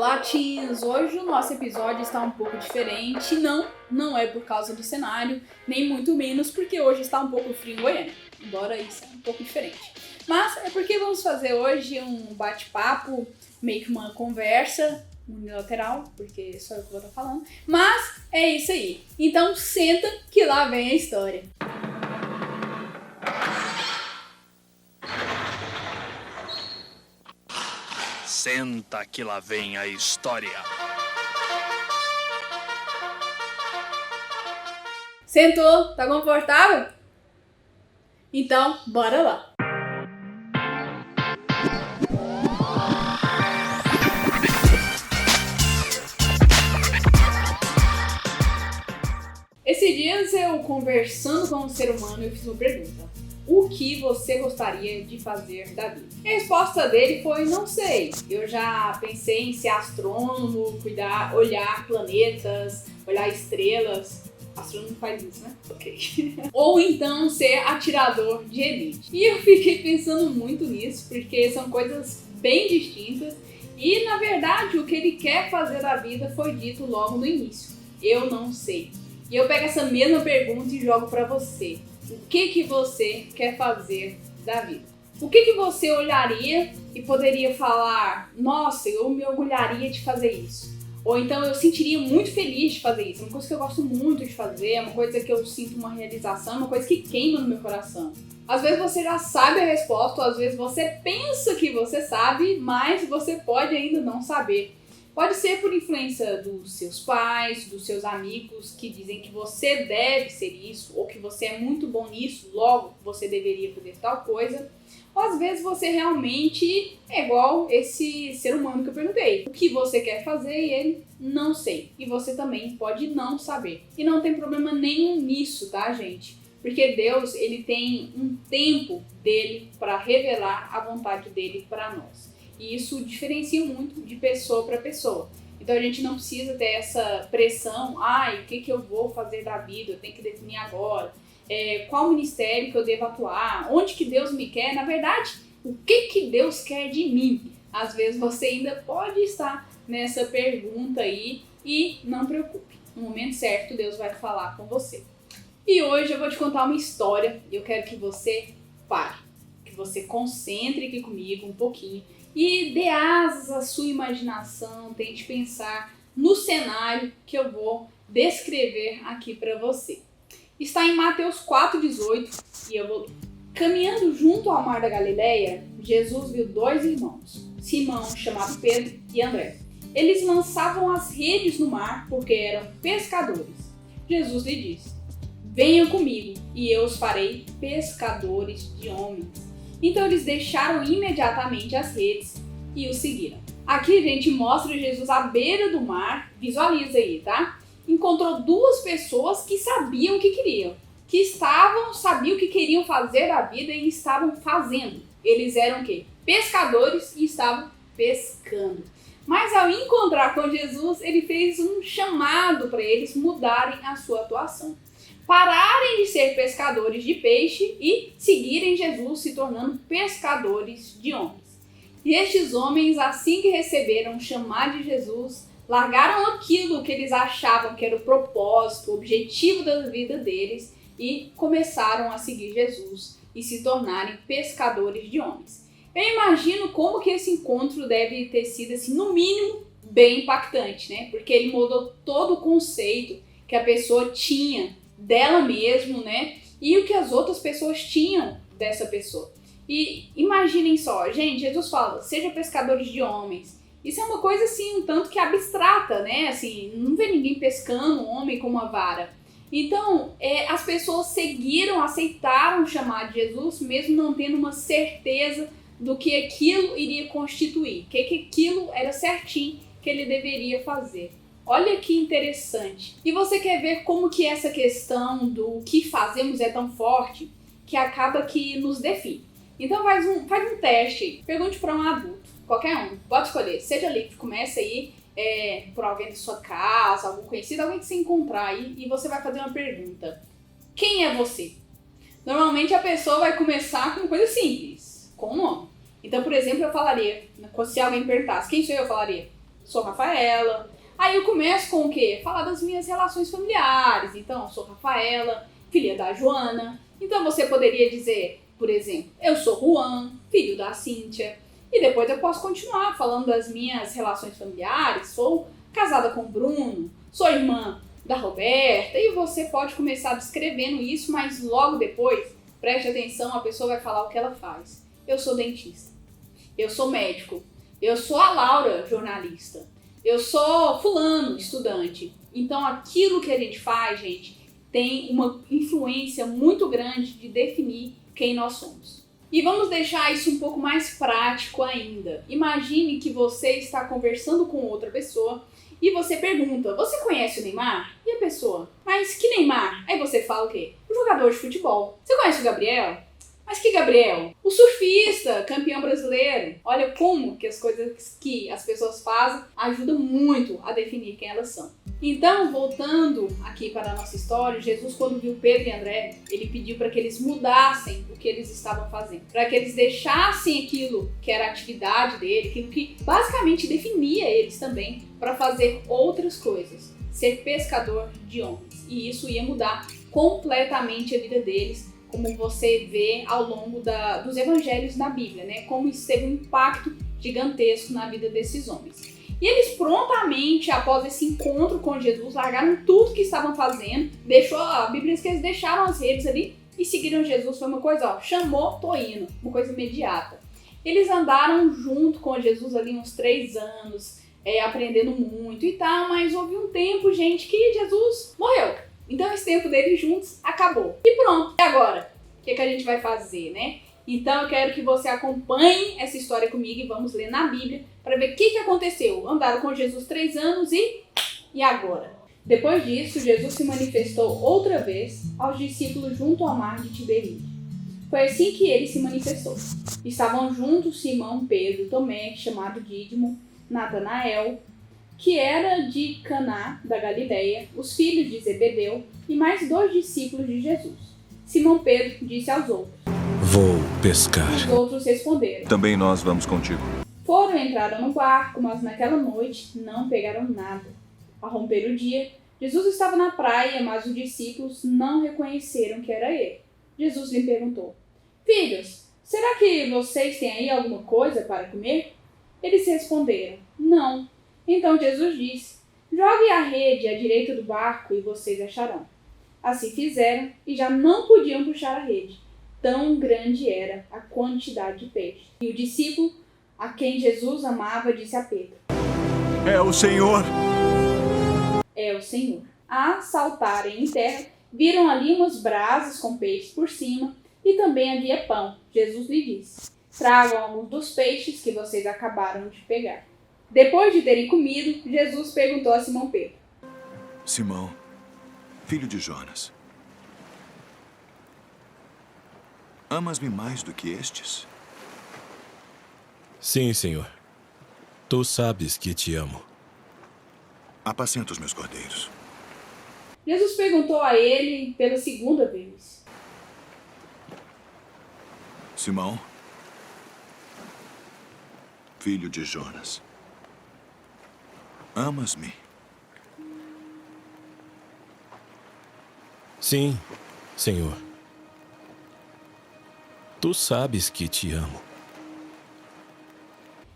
Olá, teens! Hoje o nosso episódio está um pouco diferente. Não é por causa do cenário, nem muito menos porque hoje está um pouco frio em Goiânia. Embora isso é um pouco diferente. Mas é porque vamos fazer hoje um bate-papo, meio que uma conversa unilateral, porque só eu que vou estar falando. Mas é isso aí. Então senta que lá vem a história. Senta que lá vem a história. Sentou? Tá confortável? Então, bora lá! Esses dias eu, conversando com um ser humano, eu fiz uma pergunta. O que você gostaria de fazer da vida? A resposta dele foi, não sei. Eu já pensei em ser astrônomo, olhar planetas, olhar estrelas. Astrônomo faz isso, né? Ok. Ou então ser atirador de elite. E eu fiquei pensando muito nisso, porque são coisas bem distintas. E, na verdade, o que ele quer fazer da vida foi dito logo no início. Eu não sei. E eu pego essa mesma pergunta e jogo pra você. O que você quer fazer da vida? O que você olharia e poderia falar, nossa, eu me orgulharia de fazer isso? Ou então eu sentiria muito feliz de fazer isso. É uma coisa que eu gosto muito de fazer, é uma coisa que eu sinto uma realização, é uma coisa que queima no meu coração. Às vezes você já sabe a resposta, ou às vezes você pensa que você sabe, mas você pode ainda não saber. Pode ser por influência dos seus pais, dos seus amigos que dizem que você deve ser isso, ou que você é muito bom nisso, logo você deveria fazer tal coisa. Ou às vezes você realmente é igual esse ser humano que eu perguntei. O que você quer fazer e ele não sei. E você também pode não saber. E não tem problema nenhum nisso, tá, gente? Porque Deus, ele tem um tempo dele para revelar a vontade dele para nós. E isso diferencia muito de pessoa para pessoa. Então a gente não precisa ter essa pressão, o que eu vou fazer da vida, eu tenho que definir agora, qual ministério que eu devo atuar, onde que Deus me quer, na verdade, o que Deus quer de mim? Às vezes você ainda pode estar nessa pergunta aí e não preocupe, no momento certo Deus vai falar com você. E hoje eu vou te contar uma história e eu quero que você pare, que você concentre aqui comigo um pouquinho e dê asas à sua imaginação, tente pensar no cenário que eu vou descrever aqui para você. Está em Mateus 4,18 e eu vou ler. Caminhando junto ao mar da Galileia, Jesus viu dois irmãos, Simão, chamado Pedro, e André. Eles lançavam as redes no mar porque eram pescadores. Jesus lhe disse, venham comigo e eu os farei pescadores de homens. Então eles deixaram imediatamente as redes e o seguiram. Aqui a gente mostra Jesus à beira do mar, visualiza aí, tá? Encontrou duas pessoas que sabiam o que queriam, sabiam o que queriam fazer da vida e estavam fazendo. Eles eram o quê? Pescadores e estavam pescando. Mas ao encontrar com Jesus, ele fez um chamado para eles mudarem a sua atuação. Pararem de ser pescadores de peixe e seguirem Jesus, se tornando pescadores de homens. E estes homens, assim que receberam o chamado de Jesus, largaram aquilo que eles achavam que era o propósito, o objetivo da vida deles e começaram a seguir Jesus e se tornarem pescadores de homens. Eu imagino como que esse encontro deve ter sido, assim, no mínimo, bem impactante, né? Porque ele mudou todo o conceito que a pessoa tinha dela mesmo, né? E o que as outras pessoas tinham dessa pessoa. E imaginem só, gente, Jesus fala, seja pescadores de homens. Isso é uma coisa assim, um tanto que abstrata, né? Assim, não vê ninguém pescando um homem com uma vara. Então, as pessoas seguiram, aceitaram o chamado de Jesus, mesmo não tendo uma certeza do que aquilo iria constituir, que aquilo era certinho que ele deveria fazer. Olha que interessante. E você quer ver como que essa questão do que fazemos é tão forte que acaba que nos define. Então faz um teste aí. Pergunte para um adulto, qualquer um. Pode escolher, seja livre. Começa aí por alguém da sua casa, algum conhecido, alguém que você encontrar aí e você vai fazer uma pergunta. Quem é você? Normalmente a pessoa vai começar com uma coisa simples, com um nome. Então, por exemplo, eu falaria, se alguém perguntasse, quem sou eu? Eu falaria, sou Rafaela. Aí eu começo com o quê? Falar das minhas relações familiares. Então, sou Rafaela, filha da Joana. Então você poderia dizer, por exemplo, eu sou Juan, filho da Cíntia. E depois eu posso continuar falando das minhas relações familiares. Sou casada com o Bruno, sou irmã da Roberta. E você pode começar descrevendo isso, mas logo depois, preste atenção, a pessoa vai falar o que ela faz. Eu sou dentista. Eu sou médico. Eu sou a Laura, jornalista. Eu sou fulano, estudante. Então aquilo que a gente faz, gente, tem uma influência muito grande de definir quem nós somos. E vamos deixar isso um pouco mais prático ainda. Imagine que você está conversando com outra pessoa e você pergunta, você conhece o Neymar? E a pessoa, mas que Neymar? Aí você fala o quê? O jogador de futebol. Você conhece o Gabriel? Mas que Gabriel? O surfista, campeão brasileiro. Olha como que as coisas que as pessoas fazem ajudam muito a definir quem elas são. Então, voltando aqui para a nossa história, Jesus, quando viu Pedro e André, ele pediu para que eles mudassem o que eles estavam fazendo. Para que eles deixassem aquilo que era a atividade dele, aquilo que basicamente definia eles também, para fazer outras coisas. Ser pescador de homens. E isso ia mudar completamente a vida deles, como você vê ao longo dos evangelhos na Bíblia, né? Como isso teve um impacto gigantesco na vida desses homens. E eles prontamente, após esse encontro com Jesus, largaram tudo que estavam fazendo, a Bíblia diz que eles deixaram as redes ali e seguiram Jesus. Foi uma coisa, chamou, tô indo, uma coisa imediata. Eles andaram junto com Jesus ali uns 3 anos, aprendendo muito e tal, mas houve um tempo, gente, que Jesus morreu. Então esse tempo deles juntos acabou. E pronto, e agora? O que a gente vai fazer, né? Então eu quero que você acompanhe essa história comigo e vamos ler na Bíblia para ver o que aconteceu. Andaram com Jesus 3 anos e agora? Depois disso, Jesus se manifestou outra vez aos discípulos junto ao mar de Tiberíade. Foi assim que ele se manifestou. Estavam juntos Simão, Pedro, Tomé, chamado Dídimo, Natanael, que era de Caná da Galileia, os filhos de Zebedeu e mais 2 discípulos de Jesus. Simão Pedro disse aos outros: Vou pescar. Os outros responderam: Também nós vamos contigo. Foram, entraram no barco, mas naquela noite não pegaram nada. Ao romper o dia, Jesus estava na praia, mas os discípulos não reconheceram que era ele. Jesus lhe perguntou: Filhos, será que vocês têm aí alguma coisa para comer? Eles responderam: Não. Então Jesus disse: Jogue a rede à direita do barco e vocês acharão. Assim fizeram e já não podiam puxar a rede. Tão grande era a quantidade de peixe. E o discípulo, a quem Jesus amava, disse a Pedro: É o Senhor! É o Senhor. A saltarem em terra, viram ali umas brasas com peixes por cima e também havia pão. Jesus lhe disse: Tragam alguns dos peixes que vocês acabaram de pegar. Depois de terem comido, Jesus perguntou a Simão Pedro: Simão, filho de Jonas, amas-me mais do que estes? Sim, Senhor. Tu sabes que te amo. Apacenta os meus cordeiros. Jesus perguntou a ele pela segunda vez: Simão, filho de Jonas, amas-me? Sim, Senhor. Tu sabes que te amo.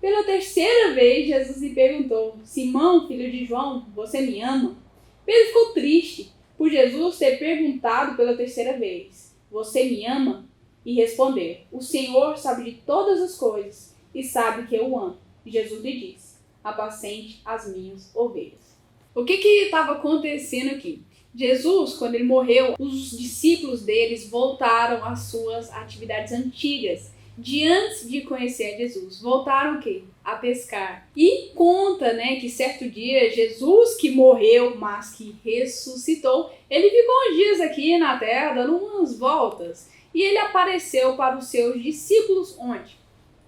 Pela terceira vez, Jesus lhe perguntou: Simão, filho de João, você me ama? Pedro ficou triste por Jesus ter perguntado pela terceira vez: Você me ama? E respondeu: O Senhor sabe de todas as coisas e sabe que eu o amo. E Jesus lhe disse: Apacente as minhas ovelhas. O que estava acontecendo aqui? Jesus, quando ele morreu, os discípulos deles voltaram às suas atividades antigas, de antes de conhecer Jesus. Voltaram o quê? A pescar. E conta, né, que certo dia, Jesus que morreu, mas que ressuscitou, ele ficou uns dias aqui na terra, dando umas voltas. E ele apareceu para os seus discípulos onde?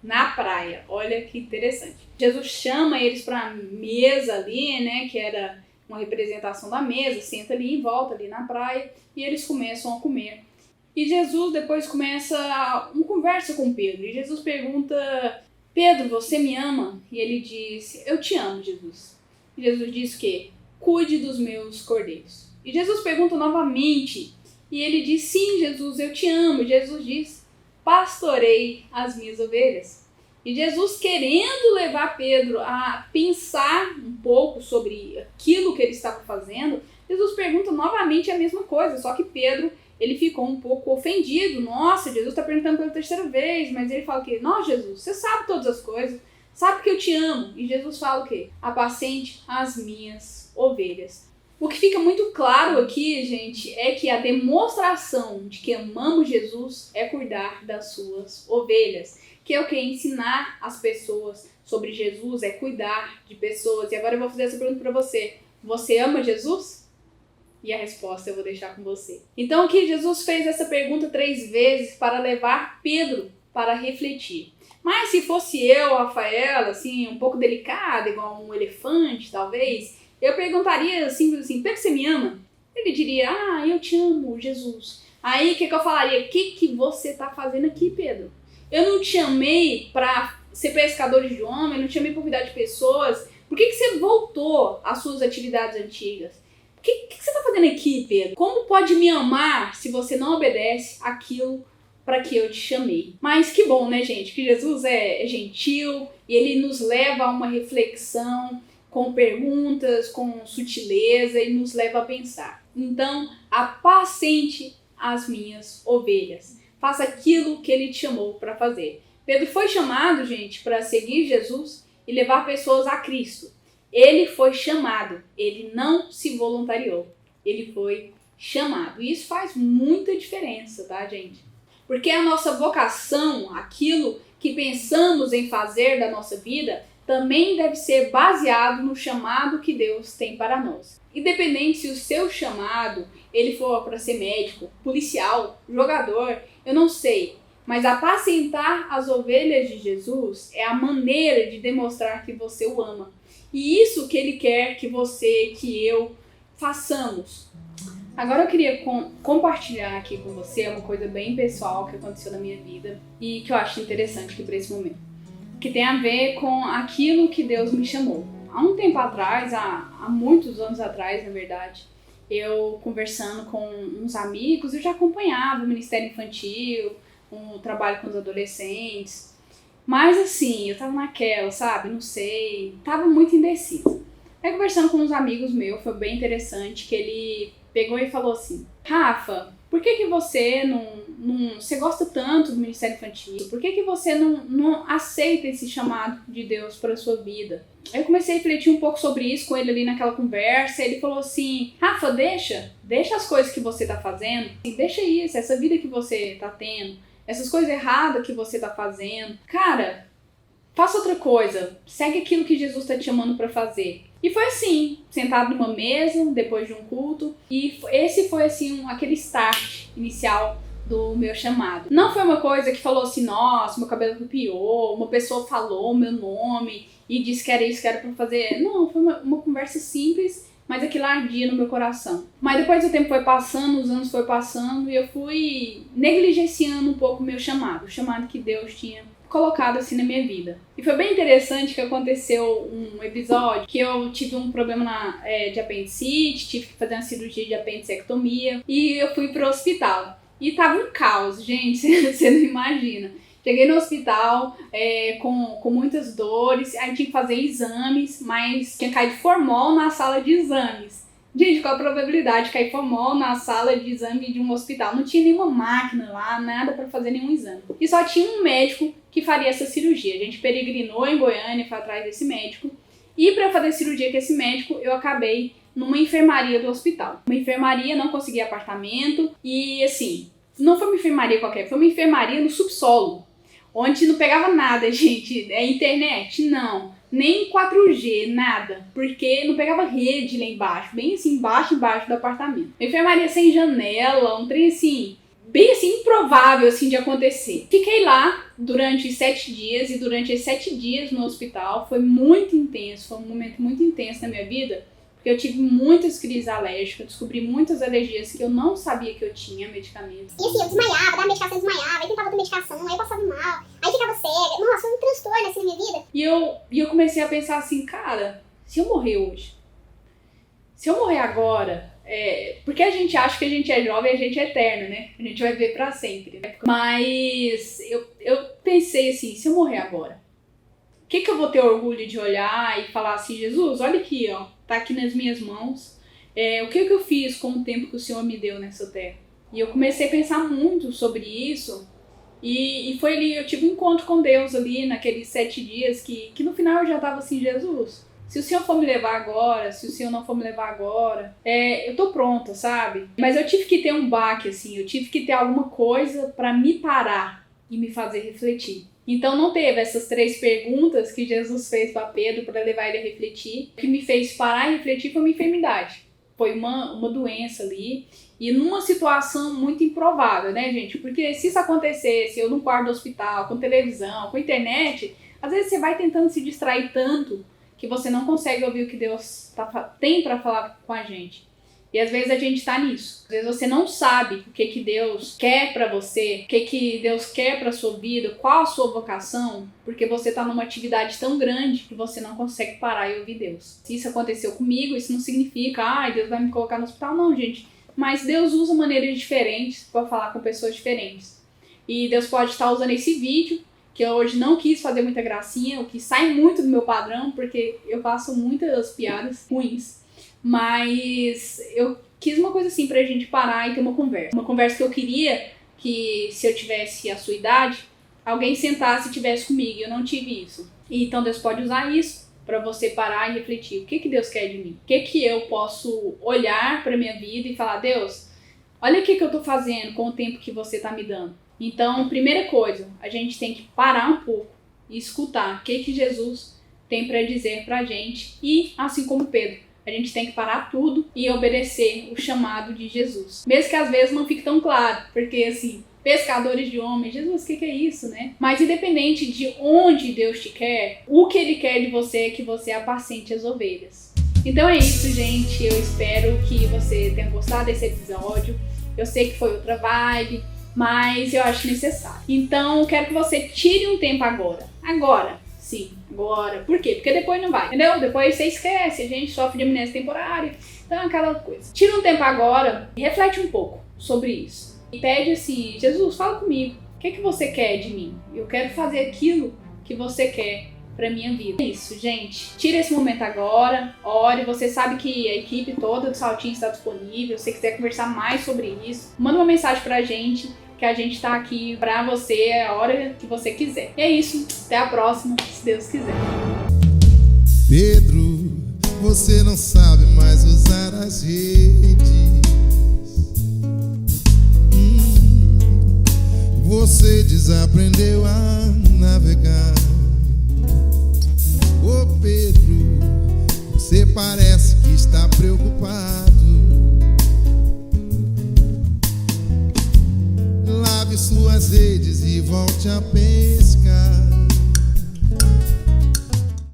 Na praia. Olha que interessante. Jesus chama eles para a mesa ali, né, que era uma representação da mesa, senta ali em volta, ali na praia, e eles começam a comer. E Jesus depois começa uma conversa com Pedro, e Jesus pergunta Pedro, você me ama? E ele disse, eu te amo, Jesus. E Jesus disse o quê? Cuide dos meus cordeiros. E Jesus pergunta novamente, e ele diz, sim, Jesus, eu te amo. E Jesus diz, pastorei as minhas ovelhas. E Jesus, querendo levar Pedro a pensar um pouco sobre aquilo que ele estava fazendo, Jesus pergunta novamente a mesma coisa, só que Pedro, ele ficou um pouco ofendido. Nossa, Jesus está perguntando pela terceira vez, mas ele fala o quê? Não, Jesus, você sabe todas as coisas, sabe que eu te amo. E Jesus fala o quê? Apacente as minhas ovelhas. O que fica muito claro aqui, gente, é que a demonstração de que amamos Jesus é cuidar das suas ovelhas. Que é o que? Ensinar as pessoas sobre Jesus, é cuidar de pessoas. E agora eu vou fazer essa pergunta para você. Você ama Jesus? E a resposta eu vou deixar com você. Então aqui Jesus fez essa pergunta 3 vezes para levar Pedro para refletir. Mas se fosse eu, Rafaela, assim, um pouco delicada, igual um elefante, talvez, eu perguntaria simples assim, Pedro, você me ama? Ele diria, eu te amo, Jesus. Aí o que eu falaria? O que você está fazendo aqui, Pedro? Eu não te chamei para ser pescador de homem, eu não te chamei para cuidar de pessoas. Por que você voltou às suas atividades antigas? O que você está fazendo aqui, Pedro? Como pode me amar se você não obedece aquilo para que eu te chamei? Mas que bom, né, gente? Que Jesus é gentil e ele nos leva a uma reflexão com perguntas, com sutileza e nos leva a pensar. Então, apacente as minhas ovelhas. Faça aquilo que ele te chamou para fazer. Pedro foi chamado, gente, para seguir Jesus e levar pessoas a Cristo. Ele foi chamado, ele não se voluntariou. Ele foi chamado. E isso faz muita diferença, tá, gente? Porque a nossa vocação, aquilo que pensamos em fazer da nossa vida, também deve ser baseado no chamado que Deus tem para nós. Independente se o seu chamado ele for para ser médico, policial, jogador, eu não sei. Mas apacentar as ovelhas de Jesus é a maneira de demonstrar que você o ama. E isso que ele quer que você, que eu façamos. Agora eu queria compartilhar aqui com você uma coisa bem pessoal que aconteceu na minha vida e que eu acho interessante aqui para esse momento. Que tem a ver com aquilo que Deus me chamou. Há um tempo atrás, há muitos anos atrás, na verdade, eu conversando com uns amigos, eu já acompanhava o Ministério Infantil, o trabalho com os adolescentes. Mas assim, eu tava naquela, sabe? Não sei, tava muito indecisa. Aí conversando com uns amigos meus, foi bem interessante, que ele pegou e falou assim, Rafa, por que você você gosta tanto do Ministério Infantil? Por que você não aceita esse chamado de Deus para a sua vida? Eu comecei a refletir um pouco sobre isso com ele ali naquela conversa. Ele falou assim, Rafa, deixa as coisas que você tá fazendo, deixa isso, essa vida que você tá tendo, essas coisas erradas que você tá fazendo. Cara, faça outra coisa, segue aquilo que Jesus tá te chamando para fazer. E foi assim, sentado numa mesa, depois de um culto, e esse foi assim, aquele start inicial do meu chamado. Não foi uma coisa que falou assim, nossa, meu cabelo arrepiou, uma pessoa falou meu nome e disse que era isso que era pra fazer. Não, foi uma conversa simples, mas aquilo ardia no meu coração. Mas depois o tempo foi passando, os anos foram passando, e eu fui negligenciando um pouco o meu chamado, o chamado que Deus tinha colocado assim na minha vida. E foi bem interessante que aconteceu um episódio que eu tive um problema de apendicite, tive que fazer uma cirurgia de apendicectomia e eu fui pro hospital. E tava um caos, gente, você não imagina. Cheguei no hospital com muitas dores, aí tinha que fazer exames, mas tinha caído formol na sala de exames. Gente, qual a probabilidade de cair formol na sala de exame de um hospital? Não tinha nenhuma máquina lá, nada para fazer nenhum exame. E só tinha um médico que faria essa cirurgia. A gente peregrinou em Goiânia, foi atrás desse médico. E para fazer cirurgia com esse médico, eu acabei numa enfermaria do hospital. Uma enfermaria, não consegui apartamento. E assim, não foi uma enfermaria qualquer, foi uma enfermaria no subsolo. Onde não pegava nada, gente. Internet? Não. Nem 4G, nada. Porque não pegava rede lá embaixo. Bem assim, embaixo do apartamento. Uma enfermaria sem janela, um trem assim, bem assim, improvável assim de acontecer. Fiquei lá durante 7 dias. E durante esses 7 dias no hospital foi muito intenso. Foi um momento muito intenso na minha vida. Porque eu tive muitas crises alérgicas, descobri muitas alergias que eu não sabia que eu tinha, medicamentos. E assim, eu desmaiava, dava medicação e desmaiava, aí tentava outra medicação, aí eu passava mal, aí ficava cega. Nossa, foi um transtorno assim na minha vida. E eu comecei a pensar assim, cara, se eu morrer hoje, se eu morrer agora, porque a gente acha que a gente é jovem e a gente é eterno, né? A gente vai viver pra sempre, né? Mas eu pensei assim, se eu morrer agora, o que eu vou ter orgulho de olhar e falar assim, Jesus, olha aqui, ó, tá aqui nas minhas mãos, o que eu fiz com o tempo que o Senhor me deu nessa terra? E eu comecei a pensar muito sobre isso, e foi ali, eu tive um encontro com Deus ali, naqueles 7 dias, que no final eu já tava assim, Jesus, se o Senhor for me levar agora, se o Senhor não for me levar agora, eu tô pronta, sabe? Mas eu tive que ter um baque, assim, eu tive que ter alguma coisa pra me parar e me fazer refletir. Então não teve essas 3 perguntas que Jesus fez para Pedro para levar ele a refletir. O que me fez parar e refletir foi uma enfermidade. Foi uma doença ali. E numa situação muito improvável, né, gente? Porque se isso acontecesse, eu num quarto do hospital, com televisão, com internet, às vezes você vai tentando se distrair tanto que você não consegue ouvir o que Deus tem para falar com a gente. E às vezes a gente tá nisso. Às vezes você não sabe o que Deus quer pra você, o que Deus quer pra sua vida, qual a sua vocação, porque você tá numa atividade tão grande que você não consegue parar e ouvir Deus. Se isso aconteceu comigo, isso não significa, Deus vai me colocar no hospital. Não, gente. Mas Deus usa maneiras diferentes para falar com pessoas diferentes. E Deus pode estar usando esse vídeo, que eu hoje não quis fazer muita gracinha, o que sai muito do meu padrão, porque eu faço muitas piadas ruins. Mas eu quis uma coisa assim pra gente parar e ter uma conversa. Uma conversa que eu queria que, se eu tivesse a sua idade, alguém sentasse e tivesse comigo. Eu não tive isso. E então Deus pode usar isso pra você parar e refletir. O que Deus quer de mim? O que eu posso olhar pra minha vida e falar, Deus, olha o que eu tô fazendo com o tempo que você tá me dando. Então, primeira coisa, a gente tem que parar um pouco e escutar o que Jesus tem pra dizer pra gente. E, assim como Pedro, a gente tem que parar tudo e obedecer o chamado de Jesus. Mesmo que às vezes não fique tão claro, porque assim, pescadores de homens, Jesus, o que é isso, né? Mas independente de onde Deus te quer, o que Ele quer de você é que você apacente as ovelhas. Então é isso, gente. Eu espero que você tenha gostado desse episódio. Eu sei que foi outra vibe, mas eu acho necessário. Então, quero que você tire um tempo agora. Sim, agora. Por quê? Porque depois não vai, entendeu? Depois você esquece, a gente sofre de amnésia temporária. Então é aquela coisa. Tira um tempo agora e reflete um pouco sobre isso. E pede assim, Jesus, fala comigo. O que você quer de mim? Eu quero fazer aquilo que você quer pra minha vida. É isso, gente. Tira esse momento agora, ore. Você sabe que a equipe toda do Saltinho está disponível. Se você quiser conversar mais sobre isso, manda uma mensagem pra gente, que a gente tá aqui pra você a hora que você quiser. E é isso. Até a próxima, se Deus quiser. Pedro, você não sabe mais usar as redes. Você desaprendeu a navegar. Ô Pedro, você parece que está preocupado. Lave suas redes e volte a pescar.